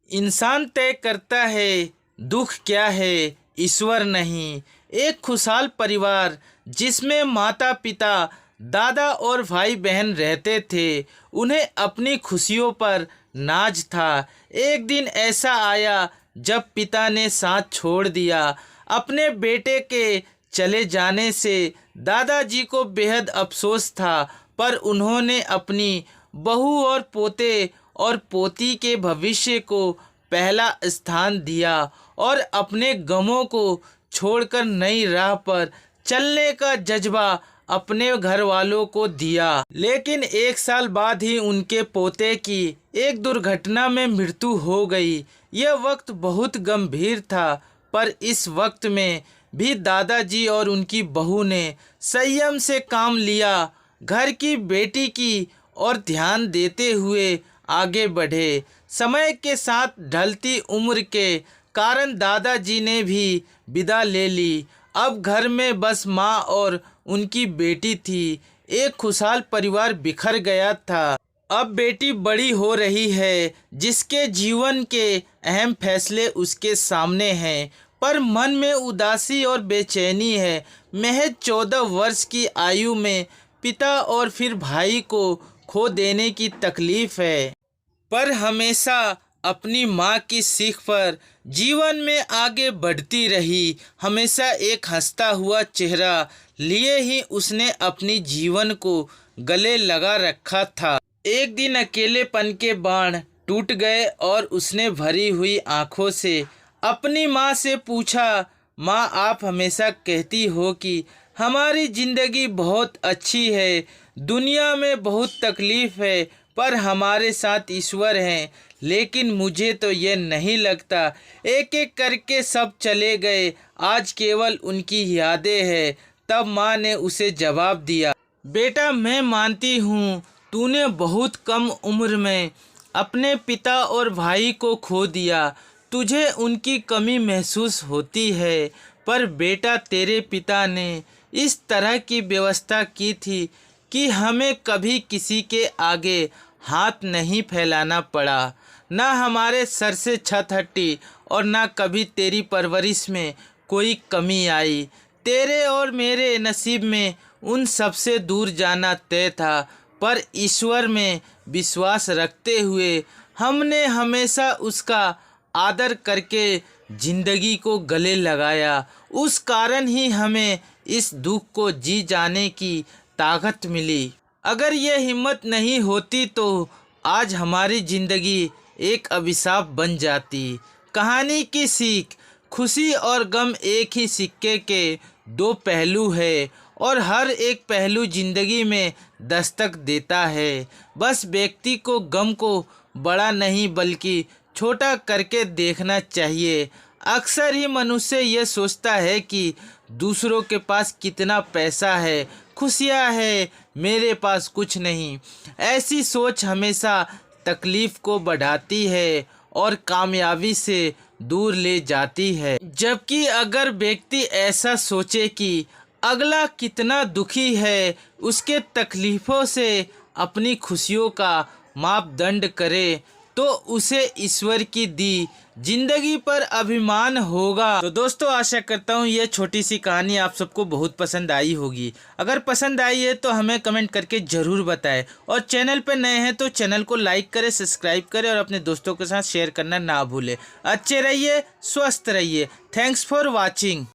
इंसान तय करता है दुख क्या है, ईश्वर नहीं। एक खुशहाल परिवार जिसमें माता पिता, दादा और भाई बहन रहते थे, उन्हें अपनी खुशियों पर नाज था। एक दिन ऐसा आया जब पिता ने साथ छोड़ दिया। अपने बेटे के चले जाने से दादाजी को बेहद अफसोस था, पर उन्होंने अपनी बहू और पोते और पोती के भविष्य को पहला स्थान दिया और अपने गमों को छोड़कर नई राह पर चलने का जज्बा अपने घर वालों को दिया। लेकिन 1 साल बाद ही उनके पोते की एक दुर्घटना में मृत्यु हो गई। यह वक्त बहुत गंभीर था, पर इस वक्त में भी दादाजी और उनकी बहू ने संयम से काम लिया, घर की बेटी की और ध्यान देते हुए आगे बढ़े। समय के साथ ढलती उम्र के कारण दादाजी ने भी विदा ले ली। अब घर में बस माँ और उनकी बेटी थी। एक खुशहाल परिवार बिखर गया था। अब बेटी बड़ी हो रही है, जिसके जीवन के अहम फैसले उसके सामने हैं, पर मन में उदासी और बेचैनी है। महज 14 वर्ष की आयु में पिता और फिर भाई को खो देने की तकलीफ है, पर हमेशा अपनी माँ की सीख पर जीवन में आगे बढ़ती रही। हमेशा एक हंसता हुआ चेहरा लिए ही उसने अपनी जीवन को गले लगा रखा था। एक दिन अकेलेपन के बाण टूट गए और उसने भरी हुई आंखों से अपनी माँ से पूछा, माँ, आप हमेशा कहती हो कि हमारी ज़िंदगी बहुत अच्छी है, दुनिया में बहुत तकलीफ़ है, पर हमारे साथ ईश्वर हैं। लेकिन मुझे तो ये नहीं लगता। एक एक करके सब चले गए, आज केवल उनकी यादें हैं। तब माँ ने उसे जवाब दिया, बेटा, मैं मानती हूँ तूने बहुत कम उम्र में अपने पिता और भाई को खो दिया। तुझे उनकी कमी महसूस होती है, पर बेटा, तेरे पिता ने इस तरह की व्यवस्था की थी कि हमें कभी किसी के आगे हाथ नहीं फैलाना पड़ा। ना हमारे सर से छत हटी और ना कभी तेरी परवरिश में कोई कमी आई। तेरे और मेरे नसीब में उन सबसे दूर जाना तय था, पर ईश्वर में विश्वास रखते हुए हमने हमेशा उसका आदर करके जिंदगी को गले लगाया। उस कारण ही हमें इस दुख को जी जाने की ताकत मिली। अगर ये हिम्मत नहीं होती तो आज हमारी ज़िंदगी एक अभिशाप बन जाती। कहानी की सीख, खुशी और गम एक ही सिक्के के 2 पहलू है और हर एक पहलू ज़िंदगी में दस्तक देता है। बस व्यक्ति को गम को बड़ा नहीं बल्कि छोटा करके देखना चाहिए। अक्सर ही मनुष्य ये सोचता है कि दूसरों के पास कितना पैसा है, खुशियाँ है, मेरे पास कुछ नहीं। ऐसी सोच हमेशा तकलीफ़ को बढ़ाती है और कामयाबी से दूर ले जाती है। जबकि अगर व्यक्ति ऐसा सोचे कि अगला कितना दुखी है, उसके तकलीफ़ों से अपनी खुशियों का मापदंड करे, तो उसे ईश्वर की दी जिंदगी पर अभिमान होगा। तो दोस्तों, आशा करता हूँ ये छोटी सी कहानी आप सबको बहुत पसंद आई होगी। अगर पसंद आई है तो हमें कमेंट करके ज़रूर बताएं, और चैनल पर नए हैं तो चैनल को लाइक करें, सब्सक्राइब करें और अपने दोस्तों के साथ शेयर करना ना भूलें। अच्छे रहिए, स्वस्थ रहिए। Thanks for watching.